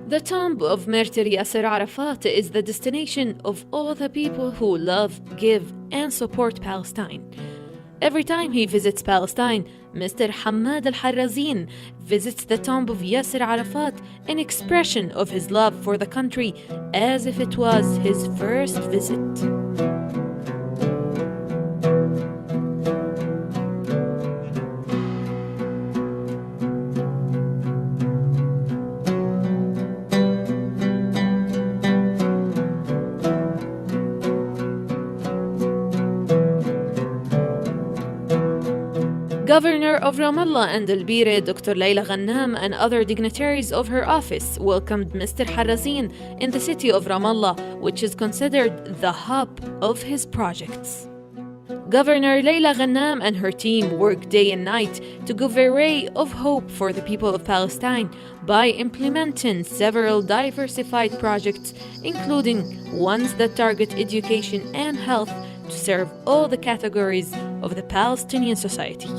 The tomb of Martyr Yasser Arafat is the destination of all the people who love, give, and support Palestine. Every time he visits Palestine, Mr. Hamad al-Harazeen visits the tomb of Yasser Arafat in expression of his love for the country as if it was his first visit. Governor of Ramallah and Al-Bire, Dr. Layla Ghannam, and other dignitaries of her office welcomed Mr. Harazeen in the city of Ramallah, which is considered the hub of his projects. Governor Layla Ghannam and her team work day and night to give a ray of hope for the people of Palestine by implementing several diversified projects, including ones that target education and health to serve all the categories of the Palestinian society.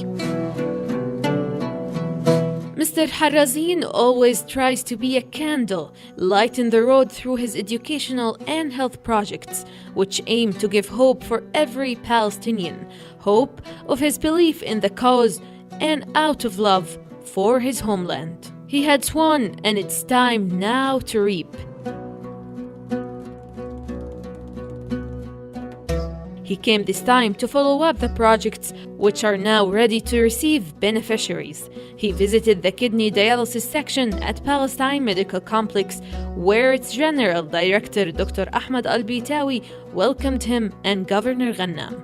Mr. Harazeen always tries to be a candle, lighting the road through his educational and health projects, which aim to give hope for every Palestinian, hope of his belief in the cause and out of love for his homeland. He had sworn, and it's time now to reap. He came this time to follow up the projects which are now ready to receive beneficiaries. He visited the kidney dialysis section at Palestine Medical Complex, where its General Director Dr. Ahmed Al-Bitawi welcomed him and Governor Ghannam.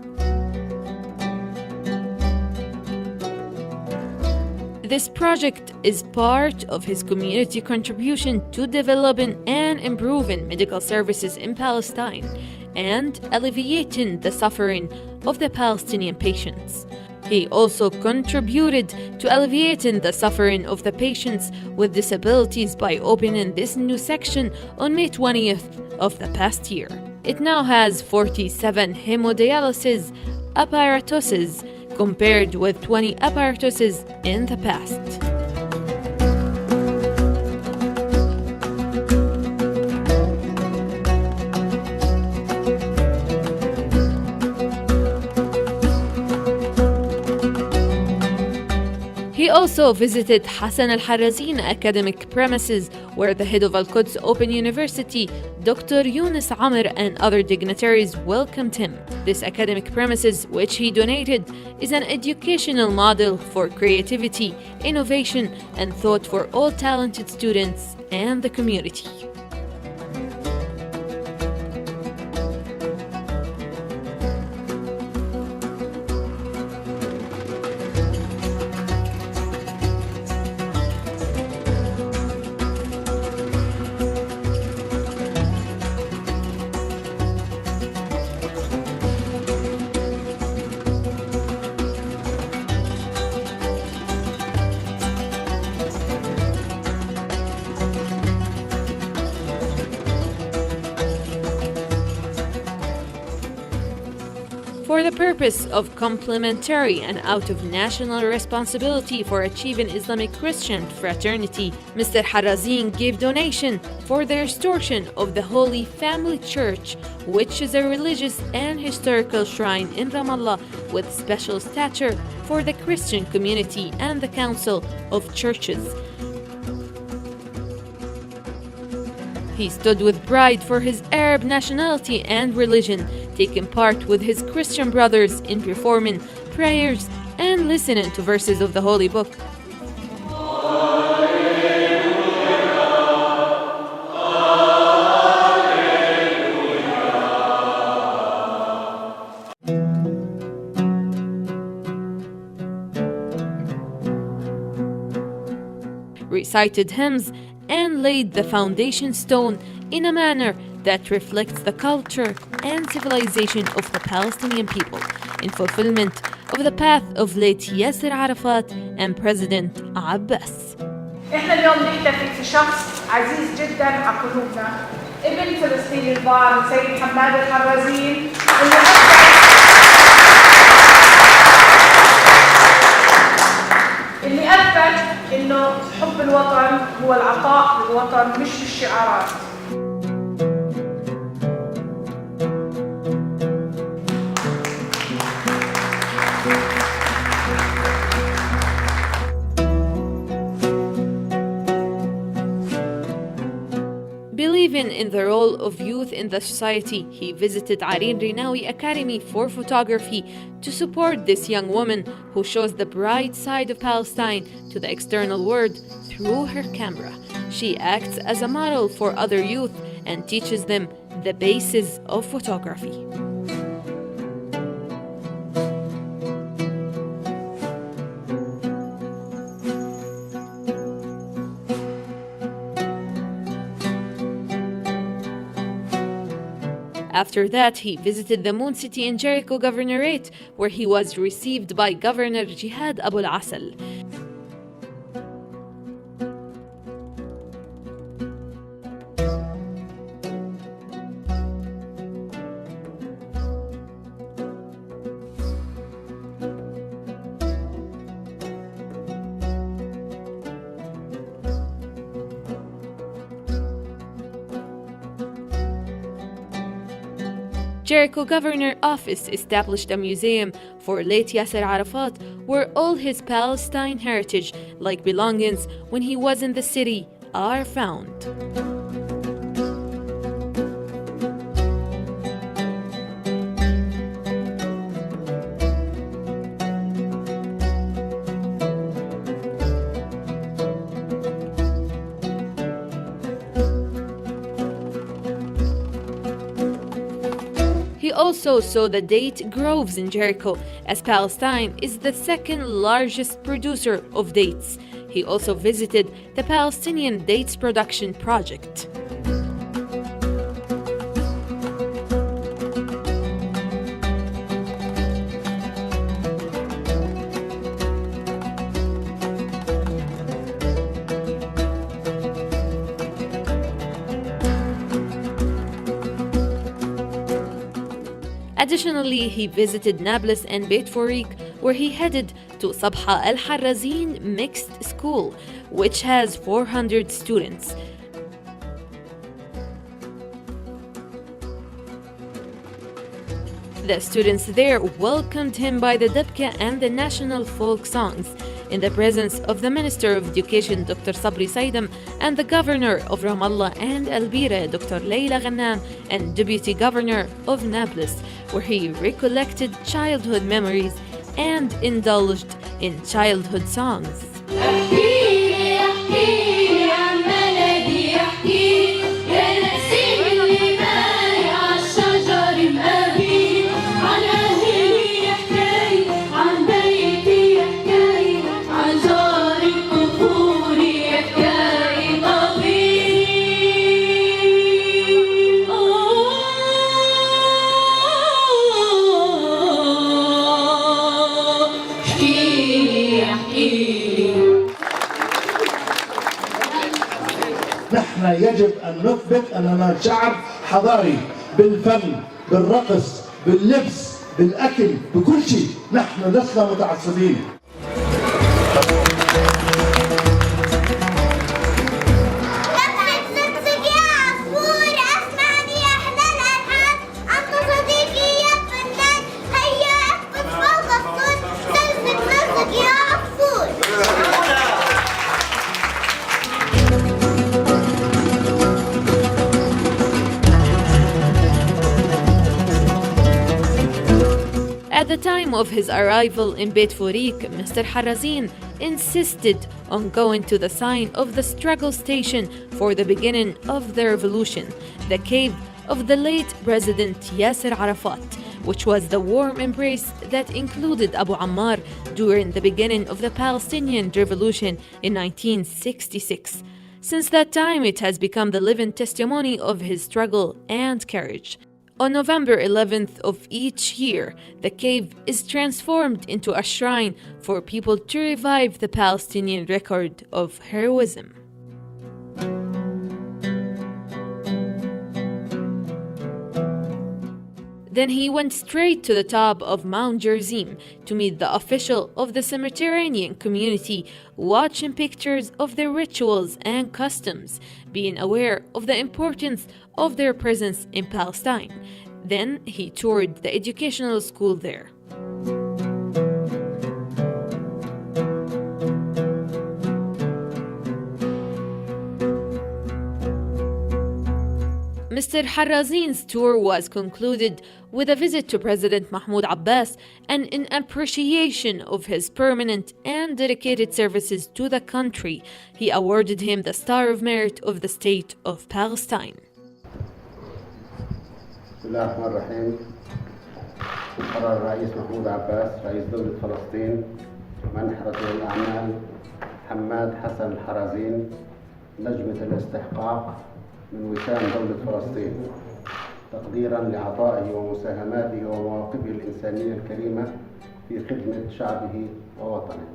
This project is part of his community contribution to developing and improving medical services in Palestine and alleviating the suffering of the Palestinian patients. He also contributed to alleviating the suffering of the patients with disabilities by opening this new section on May 20th of the past year. It now has 47 hemodialysis apparatuses compared with 20 apparatuses in the past. He also visited Hassan al-Harazeen academic premises, where the head of Al-Quds Open University, Dr. Yunus Amr, and other dignitaries welcomed him. This academic premises, which he donated, is an educational model for creativity, innovation, and thought for all talented students and the community. For the purpose of complementary and out of national responsibility for achieving Islamic Christian fraternity, Mr. Harazeen gave donation for the restoration of the Holy Family Church, which is a religious and historical shrine in Ramallah with special stature for the Christian community and the Council of Churches. He stood with pride for his Arab nationality and religion, taking part with his Christian brothers in performing prayers and listening to verses of the Holy Book. Recited hymns and laid the foundation stone in a manner that reflects the culture and civilization of the Palestinian people in fulfillment of the path of late Yasser Arafat and President Abbas. احنا اليوم نحتفل في شخص عزيز جدا على قلوبنا، ابن فلسطين البار سيد حماد الحرازين الوطن مش بالشعارات. Believing in the role of youth in the society, he visited Areen Rinawi Academy for Photography to support this young woman who shows the bright side of Palestine to the external world through her camera. She acts as a model for other youth and teaches them the basis of photography. After that, he visited the Moon City in Jericho Governorate, where he was received by Governor Jihad Abu al-Asal. Jericho Governor Office established a museum for late Yasser Arafat where all his Palestine heritage, like belongings when he was in the city, are found. He also saw the date groves in Jericho, as Palestine is the second largest producer of dates. He also visited the Palestinian Dates Production Project. Additionally, he visited Nablus and Beit Farik, where he headed to Sabha Al Harazeen Mixed School, which has 400 students. The students there welcomed him by the dabka and the national folk songs, in the presence of the Minister of Education, Dr. Sabri Saidam, and the Governor of Ramallah and Al Bira, Dr. Layla Ghannam, and Deputy Governor of Nablus, where he recollected childhood memories and indulged in childhood songs. نحن يجب أن نثبت أننا شعب حضاري بالفن، بالرقص، باللبس، بالأكل، بكل شيء. نحن لسنا متعصبين. At the time of his arrival in Beit Farik, Mr. Harazeen insisted on going to the sign of the struggle station for the beginning of the revolution, the cave of the late President Yasser Arafat, which was the warm embrace that included Abu Ammar during the beginning of the Palestinian Revolution in 1966. Since that time, it has become the living testimony of his struggle and courage. On November 11th of each year, the cave is transformed into a shrine for people to revive the Palestinian record of heroism. Then he went straight to the top of Mount Gerizim to meet the official of the Mediterranean community, watching pictures of their rituals and customs, being aware of the importance of their presence in Palestine. Then he toured the educational school there. Mr. Harazeen's tour was concluded with a visit to President Mahmoud Abbas, and in appreciation of his permanent and dedicated services to the country, he awarded him the Star of Merit of the State of Palestine. بسم الله الرحمن الرحيم. قرر الرئيس محمود عباس رئيس دولة فلسطين منح رجل الأعمال حماد حسن الحرازين نجمة الاستحقاق من وسام دولة فلسطين تقديراً لعطائه ومساهماته ومواقفه الإنسانية الكريمة في خدمة شعبه ووطنه.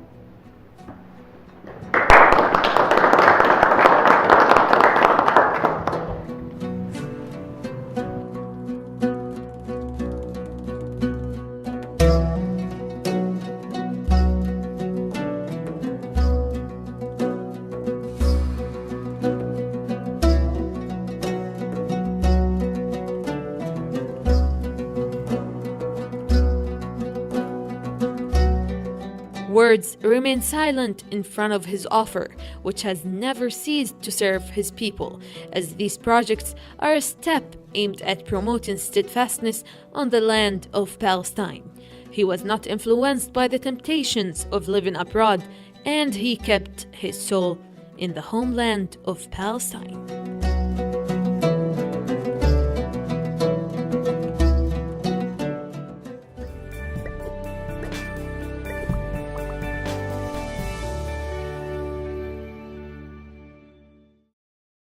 Words remain silent in front of his offer, which has never ceased to serve his people, as these projects are a step aimed at promoting steadfastness on the land of Palestine. He was not influenced by the temptations of living abroad, and he kept his soul in the homeland of Palestine.